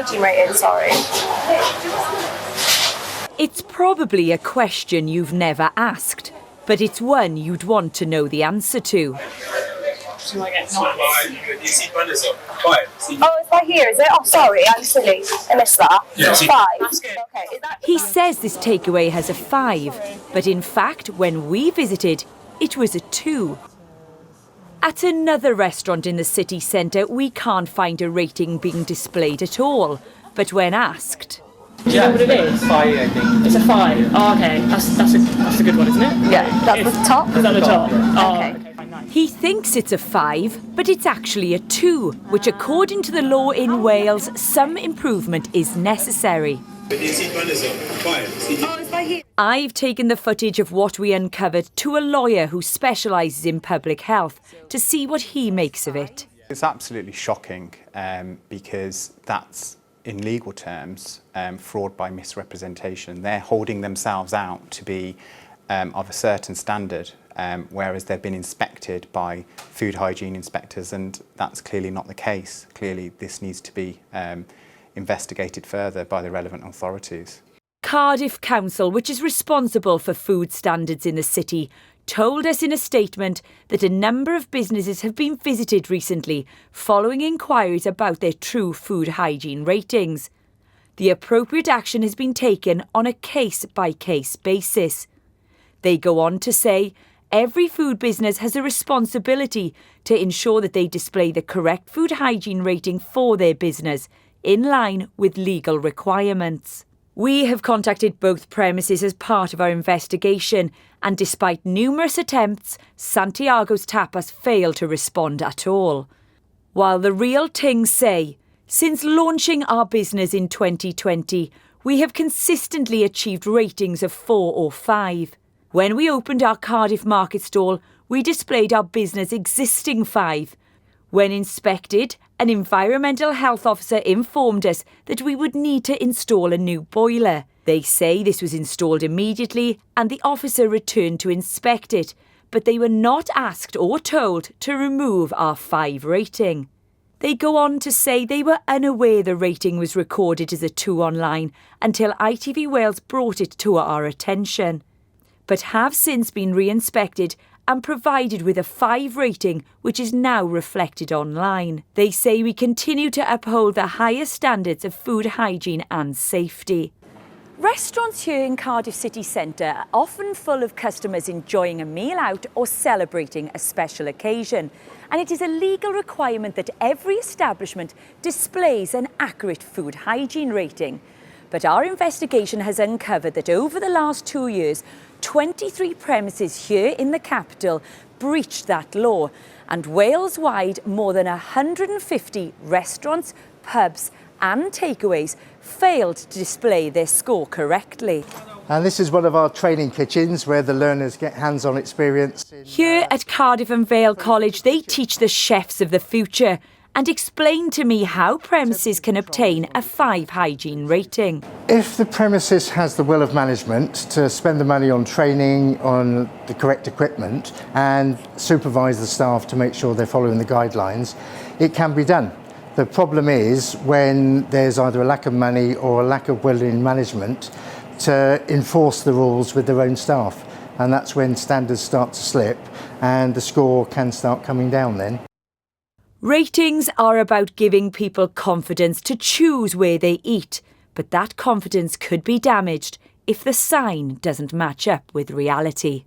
hygiene rating, sorry? It's probably a question you've never asked, but it's one you'd want to know the answer to. Oh, it's right here, is it? Oh, sorry, I'm silly. I missed that. Yeah, 5. Okay, He says this takeaway has a 5, but in fact, when we visited, it was a 2. At another restaurant in the city centre, we can't find a rating being displayed at all. But when asked... Do you know what it is? 5, I think. It's a 5. Oh, okay. That's a good one, isn't it? Yeah, that's the top. Is that the top? Yeah. Oh, Okay. fine, nice. He thinks it's a 5, but it's actually a 2, which according to the law in Wales, some improvement is necessary. I've taken the footage of what we uncovered to a lawyer who specialises in public health to see what he makes of it. It's absolutely shocking because that's, in legal terms, fraud by misrepresentation. They're holding themselves out to be of a certain standard, whereas they've been inspected by food hygiene inspectors, and that's clearly not the case. Clearly this needs to be investigated further by the relevant authorities. Cardiff Council, which is responsible for food standards in the city, told us in a statement that a number of businesses have been visited recently following inquiries about their true food hygiene ratings. The appropriate action has been taken on a case-by-case basis. They go on to say every food business has a responsibility to ensure that they display the correct food hygiene rating for their business, in line with legal requirements. We have contacted both premises as part of our investigation, and despite numerous attempts, Santiago's Tapas failed to respond at all. While the real things say, since launching our business in 2020, we have consistently achieved ratings of 4 or 5. When we opened our Cardiff market stall, we displayed our business existing 5. When inspected, an environmental health officer informed us that we would need to install a new boiler. They say this was installed immediately and the officer returned to inspect it, but they were not asked or told to remove our 5 rating. They go on to say they were unaware the rating was recorded as a 2 online until ITV Wales brought it to our attention, but have since been re-inspected and provided with a 5 rating, which is now reflected online. They say we continue to uphold the highest standards of food hygiene and safety. Restaurants here in Cardiff city centre are often full of customers enjoying a meal out or celebrating a special occasion. And it is a legal requirement that every establishment displays an accurate food hygiene rating. But our investigation has uncovered that over the last 2 years, 23 premises here in the capital breached that law, and Wales-wide more than 150 restaurants, pubs and takeaways failed to display their score correctly. And this is one of our training kitchens where the learners get hands-on experience. Here at Cardiff and Vale College, they teach the chefs of the future and explain to me how premises can obtain a 5 hygiene rating. If the premises has the will of management to spend the money on training, on the correct equipment and supervise the staff to make sure they're following the guidelines, it can be done. The problem is when there's either a lack of money or a lack of will in management to enforce the rules with their own staff. And that's when standards start to slip and the score can start coming down then. Ratings are about giving people confidence to choose where they eat, but that confidence could be damaged if the sign doesn't match up with reality.